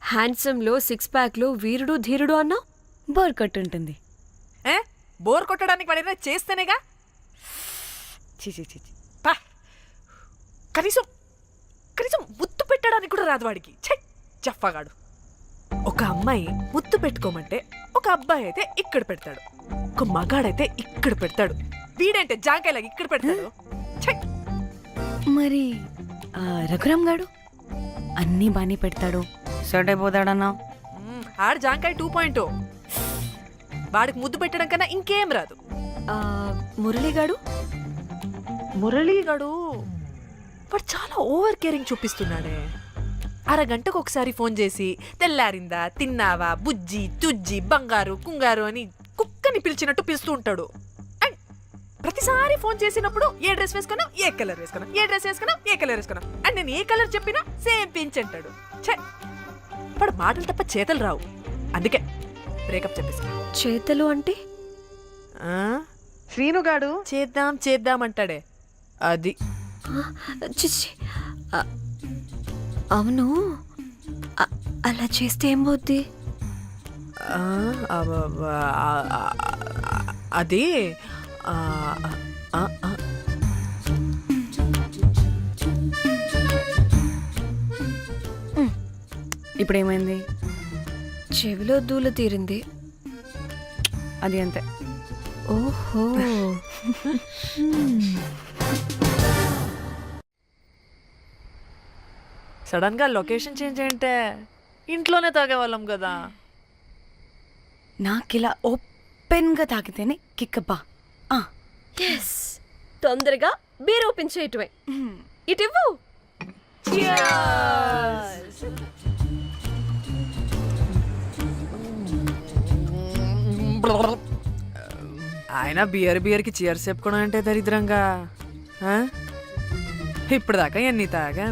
[SPEAKER 10] హ్యాండ్సమ్ లో సిక్స్ ప్యాక్ లో వీరుడు ధీరుడు అన్నా?
[SPEAKER 2] బోర్ కట్ ఉంటుంది.
[SPEAKER 5] బోర్ కొట్టడానికి వాడైనా చేస్తేనేగా. కనీసం ముత్తు పెట్టడానికి కూడా రాదు వాడికి. చెప్పగాడు. ఒక అమ్మాయి ముత్తు పెట్టుకోమంటే ఒక అబ్బాయి అయితే ఇక్కడ పెడతాడు, ఒక మగాడైతే ఇక్కడ పెడతాడు. వీడంటే జాంకాయలాగా ఇక్కడ పెడతాడు.
[SPEAKER 2] మరి రఘురామ్ గాడు అన్నీ బాగానే పెడతాడు, సెట్ అయిపోతాడన్నా.
[SPEAKER 5] ఆడు జాంకాయ 2.0. వాడికి ముద్దు పెట్టడం కన్నా ఇంకేం రాదు.
[SPEAKER 9] మురళిగాడు
[SPEAKER 5] మురళీగాడు వాడు చాలా ఓవర్ కేరింగ్ చూపిస్తున్నాడే. అరగంటకు ఒకసారి ఫోన్ చేసి తెల్లారిందా, తిన్నావా, బుజ్జి తుజ్జి, బంగారు కుంగారు అని కుక్కని పిలిచినట్టు పిలుస్తూ ఉంటాడు. అండ్ ప్రతిసారి ఫోన్ చేసినప్పుడు ఏ డ్రెస్ వేసుకున్నావు, ఏ కలర్ వేసుకున్నావు, ఏ డ్రెస్ వేసుకున్నావు, ఏ కలర్ వేసుకున్నావు అండ్ నేను ఏ కలర్ చెప్పినా సేమ్ పించ్ అంటాడు. ఛే, వాడు మాటలు తప్ప చేతలు రావు. అందుకే బ్రేకప్ చెప్పేసి.
[SPEAKER 9] చేతలు అంటే
[SPEAKER 5] శ్రీనుగాడు చేద్దాం చేద్దాం అంటాడే అది.
[SPEAKER 9] చిచ్చి. అవును, అలా చేస్తే ఏం పోద్ది?
[SPEAKER 5] అది
[SPEAKER 2] ఇప్పుడు ఏమైంది?
[SPEAKER 9] చెవిలో దూల తీరింది.
[SPEAKER 2] అది అంతే.
[SPEAKER 9] ఓహో.
[SPEAKER 5] సడన్ గా లొకేషన్ చేంజ్ అంటే ఇంట్లోనే తాగేవాళ్ళం కదా.
[SPEAKER 2] నాకిలా ఓపెన్గా తాగితేనే కిక్కబ్బా.
[SPEAKER 10] ఎస్, తొందరగా బీర్ ఓపెన్ చేయటమే. ఇటివ్వు.
[SPEAKER 5] ఆయన బియర్కి చీర్స్ చెప్పుకోవడం అంటే దరిద్రంగా. ఇప్పుడు దాకా ఎన్ని తాగా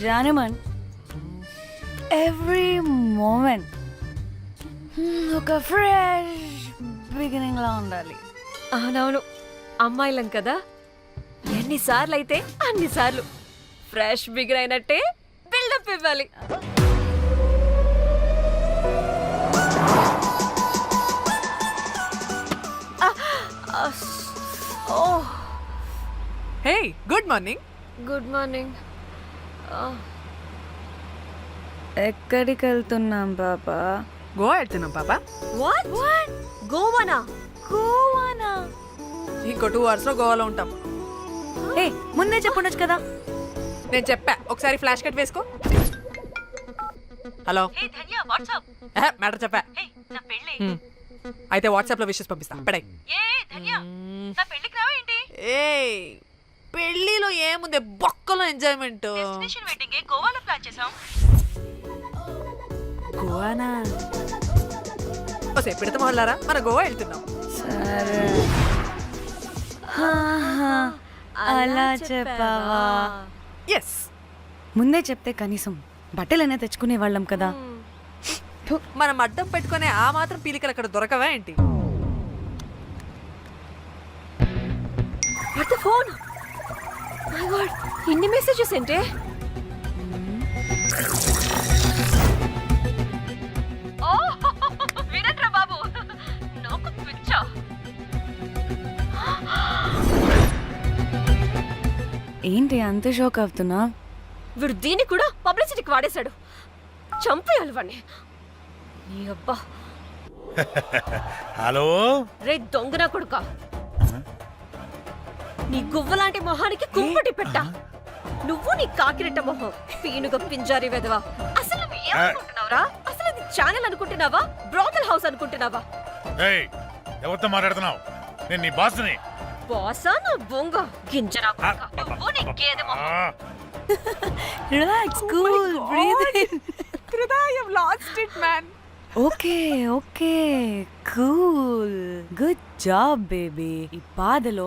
[SPEAKER 2] జానమన్, ఎవ్రీ మూమెంట్ ఒక ఫ్రెష్ బిగినింగ్ లా ఉండాలి.
[SPEAKER 10] అవునవును, అమ్మాయిలం కదా, ఎన్నిసార్లు అయితే అన్నిసార్లు ఫ్రెష్ బిగర్ అయినట్టే బిల్డప్ ఇవ్వాలి.
[SPEAKER 5] హే, గుడ్ మార్నింగ్.
[SPEAKER 9] Good morning.
[SPEAKER 2] ఎక్కడికి వెళ్తున్నాం పాపా?
[SPEAKER 5] గోవా వెళ్తున్నాం పాపా.
[SPEAKER 10] వాట్? గోవానా?
[SPEAKER 2] గోవానా?
[SPEAKER 5] ఇంకో 2 hours లో గోవాలో ఉంటాం.
[SPEAKER 2] ఏ, ముందే చెప్పుండొచ్చు కదా.
[SPEAKER 5] నేను చెప్పా, ఒకసారి ఫ్లాష్ కట్ వేసుకో. హలో, మ్యాటర్ చెప్పా. అయితే వాట్సాప్ లో విషెస్ పంపిస్తా. పడే. ఏ పెళ్లిలో ఏముంది, బొక్కలో ఎంజాయ్మెంట్. గోవానా? పెడతాం వాళ్ళారా, మన గోవా వెళ్తున్నాం.
[SPEAKER 2] సరే, అలా చెప్పావా?
[SPEAKER 5] ఎస్,
[SPEAKER 2] ముందే చెప్తే కనీసం బట్టలైనా తెచ్చుకునే వాళ్ళం కదా.
[SPEAKER 5] మనం అడ్డం పెట్టుకునే ఆ మాత్రం పీలికలు అక్కడ దొరకవా ఏంటి?
[SPEAKER 10] ఫోన్. మై గాడ్, ఇన్ని మెసేజెస్ ఏంటే? వినట్రా బాబు, నాకు పిచ్చా.
[SPEAKER 2] ఏంటి అంత షోక్ అవుతున్నా?
[SPEAKER 10] వీడు దీన్ని కూడా పబ్లిసిటీకి వాడేశాడు. చంపేయాలి వాడిని. నీ అబ్బా.
[SPEAKER 12] హలో
[SPEAKER 10] రే దొంగన కొడుకా, నీ గువ్వలాంటి మొహానికి కుంపటి పెట్ట. నువ్వు నీ కాకిరెట్ట మొహం, పీనుగ పింజారి వెదవా. అసలు నువ్వు ఏమనుకుంటున్నావురా? అసలు ఇది ఛానల్ అనుకుంటున్నావా, బ్రోకల్ హౌస్ అనుకుంటున్నావా?
[SPEAKER 12] ఏయ్, ఎవరితో మాట్లాడుతున్నావు? నేను నీ బాస్ని.
[SPEAKER 10] బాసా నా బొంగ గింజరా కొడుకా. నువ్వు నీ గేదె మొహం.
[SPEAKER 2] Relax, cool, breathe in.
[SPEAKER 5] I have lost it, man.
[SPEAKER 2] Okay okay, cool, good job baby. ఈ బాధలో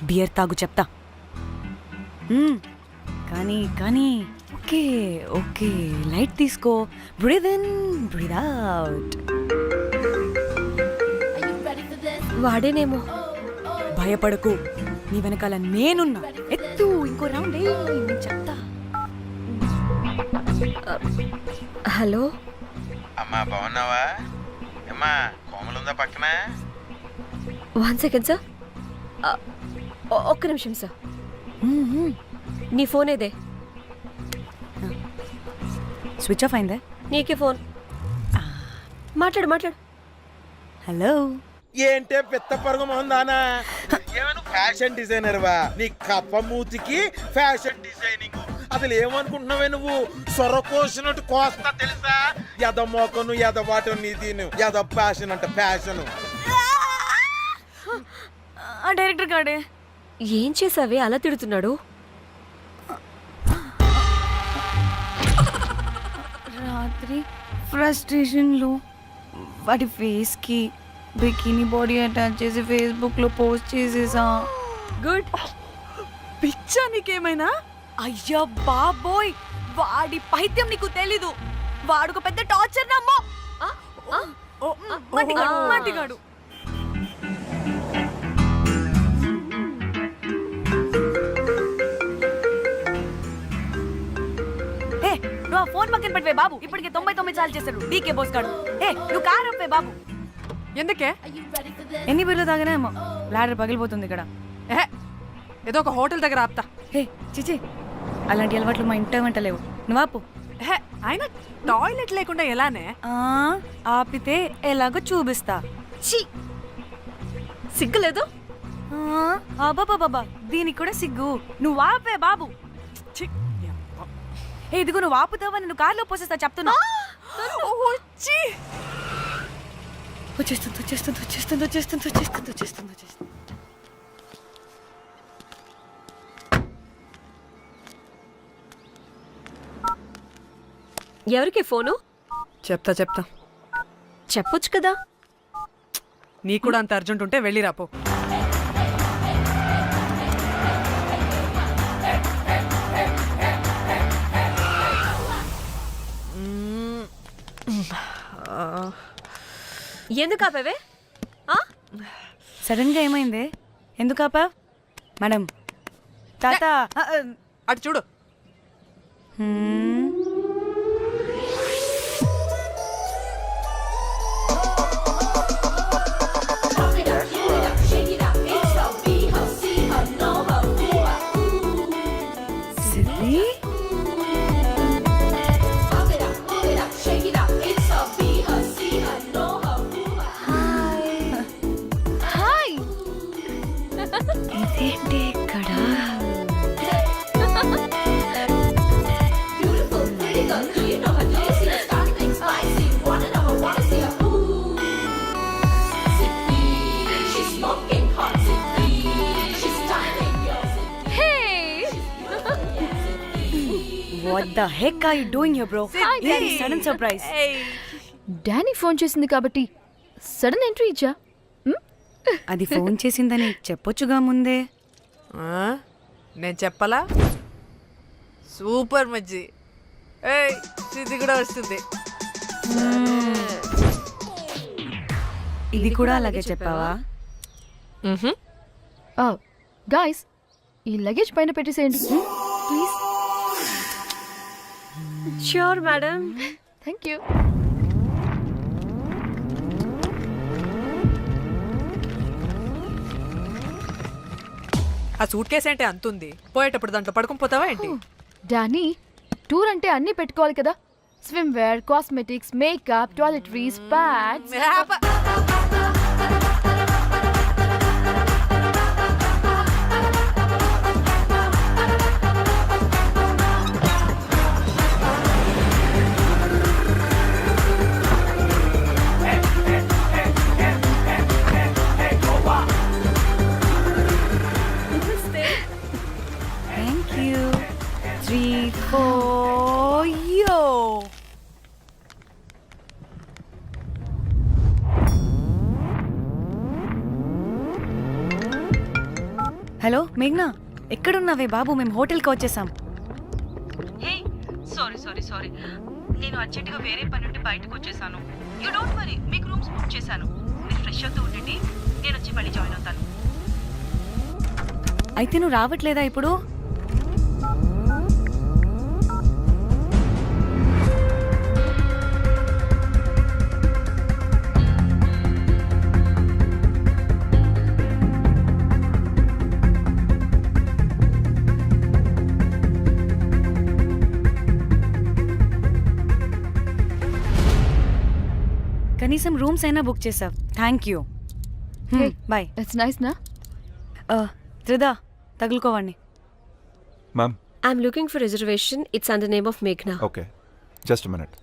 [SPEAKER 2] బియర్ తాగు చెప్తా. కానీ కానీ ఓకే ఓకే, లైట్ తీసుకో. Breathe in, breathe out.
[SPEAKER 9] వాడేనేమో.
[SPEAKER 2] భయపడకు, నీ వెనకాల నేనున్నా. ఎత్తు, ఇంకో రౌండ్ నేను చెప్తా.
[SPEAKER 9] హలో
[SPEAKER 13] అమ్మా, బాగున్నావా? అమ్మా, కోమలుందా పక్కన?
[SPEAKER 9] 1 second సార్. ఒక్క నిమిషం సార్. నీ ఫోన్ ఏదే?
[SPEAKER 2] స్విచ్ ఆఫ్ అయిందే.
[SPEAKER 9] నీకే ఫోన్. మాట్లాడు.
[SPEAKER 2] హలో.
[SPEAKER 13] ఏంటే పెద్ద పరుగు మొహందానా? ఫ్యాషన్ డిజైనర్ వా, నీ కప్ప మూతికి ఫ్యాషన్ డిజైనింగ్. అసలు ఏమనుకుంటున్నావే నువ్వు? సొర కోసినట్టు కోస్తా తెలుసా? ఎద మోకను ఎద వాటను నీ దీని ఎద ఫ్యాషన్ అంట ఫ్యాషన్.
[SPEAKER 2] ఆ డైరెక్టర్ గాడే
[SPEAKER 10] ఏం చేసావే అలా తిడుతున్నాడు?
[SPEAKER 2] రాత్రి ఫ్రస్ట్రేషన్లో వాడి ఫేస్కి బికినీ బాడీ అటాచ్ చేసి ఫేస్బుక్లో పోస్ట్ చేసేసా.
[SPEAKER 10] గుడ్.
[SPEAKER 5] పిచ్చా నీకేమైనా?
[SPEAKER 2] అయ్యా బాబోయ్, వాడి పైత్యం నీకు తెలీదు. వాడుకు పెద్ద టార్చర్ నమ్మో. మట్టిగాడు. ఏ నువ్వు ఆ ఫోన్ పక్కన పెట్టవే బాబు. ఇప్పటికే 99 సార్లు చేశాడు డీకే బోస్ గాడు. ఏ నువ్వు కారు అప్పే బాబు.
[SPEAKER 5] ఎందుకే?
[SPEAKER 2] ఎన్ని బిర్లు తాగినాయేమో లాడర్ పగిలిపోతుంది ఇక్కడ.
[SPEAKER 5] ఏదో ఒక హోటల్ దగ్గర ఆపుతా.
[SPEAKER 2] హే చిచి, అలాంటి అలవాట్లు మా ఇంట వెంట లేవు. నువ్వు ఆపు.
[SPEAKER 5] అయినా టాయిలెట్ లేకుండా ఎలానే?
[SPEAKER 2] ఆపితే ఎలాగో చూపిస్తా.
[SPEAKER 10] సిగ్గులేదు?
[SPEAKER 2] బాబా దీనికి కూడా సిగ్గు. నువ్వు ఆపే బాబు. ఏ ఇదిగో నువ్వు ఆపుతావా నేను కార్లో పోసేస్తా చెప్తున్నా. వచ్చేస్తుంది.
[SPEAKER 10] ఎవరికి ఫోను?
[SPEAKER 5] చెప్తా
[SPEAKER 10] చెప్పొచ్చు కదా.
[SPEAKER 5] నీ కూడా అంత అర్జెంట్ ఉంటే వెళ్ళి రాపో.
[SPEAKER 10] ఎందుకు ఆపేవే?
[SPEAKER 2] సడన్ గా ఏమైంది? ఎందుకు ఆపా? మేడం తాత
[SPEAKER 5] అటు చూడు.
[SPEAKER 2] ఇదేంటి ఇక్కడ? What the heck are you doing here, bro? This is sudden surprise.
[SPEAKER 7] Danny phone చేసింది కాబట్టి సడన్ ఎంట్రీ ఇచ్చా.
[SPEAKER 2] అది ఫోన్ చేసిందని చెప్పొచ్చుగా ముందే.
[SPEAKER 5] నేను చెప్పలా? సూపర్ మజ్జి. ఇది కూడా వస్తుంది.
[SPEAKER 2] ఇది కూడా అలాగే చెప్పావా?
[SPEAKER 7] గాయ్స్, ఈ లగేజ్ పైన పెట్టేసేయండి please.
[SPEAKER 10] Sure madam.
[SPEAKER 7] Thank you.
[SPEAKER 5] ఆ సూట్ కేసు అంటే అంతుంది, పోయేటప్పుడు దాంట్లో పడుకుని పోతావా ఏంటి?
[SPEAKER 7] డానీ, టూర్ అంటే అన్నీ పెట్టుకోవాలి కదా. Swimwear, cosmetics, makeup, toiletries, pads.
[SPEAKER 2] Thank you. 3, 4, yo. Hello మేఘ్నా, ఎక్కడున్నావే బాబు? మేము హోటల్కి వచ్చేసాం.
[SPEAKER 14] సారీ నేను అర్జెంటుగా వేరే పని నుండి బయటకు వచ్చేసాను. యూ డోంట్ వరీ, మీకు రూమ్స్ బుక్ చేశాను. మీరు ఫ్రెష్ అవుతూ ఉండండి, నేను వచ్చి మళ్ళీ జాయిన్ అవుతాను.
[SPEAKER 2] అయితే నువ్వు రావట్లేదా ఇప్పుడు? కనీసం రూమ్స్ అయినా బుక్ చేసావు. Thank you. Bye.
[SPEAKER 7] It's nice నా?
[SPEAKER 2] త్రిదా తగులుకోవండి.
[SPEAKER 3] Ma'am
[SPEAKER 10] I'm looking for reservation. It's under name of మేఘ్నా.
[SPEAKER 3] Okay, just minute.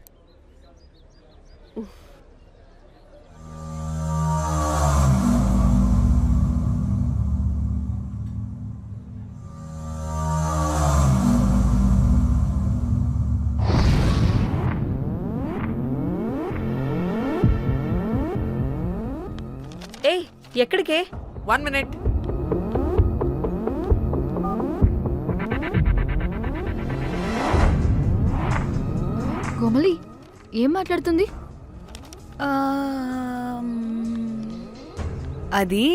[SPEAKER 10] ఏయ్ ఎక్కడికే?
[SPEAKER 5] 1 minute.
[SPEAKER 7] కోమలి ఏం మాట్లాడుతుంది?
[SPEAKER 2] అది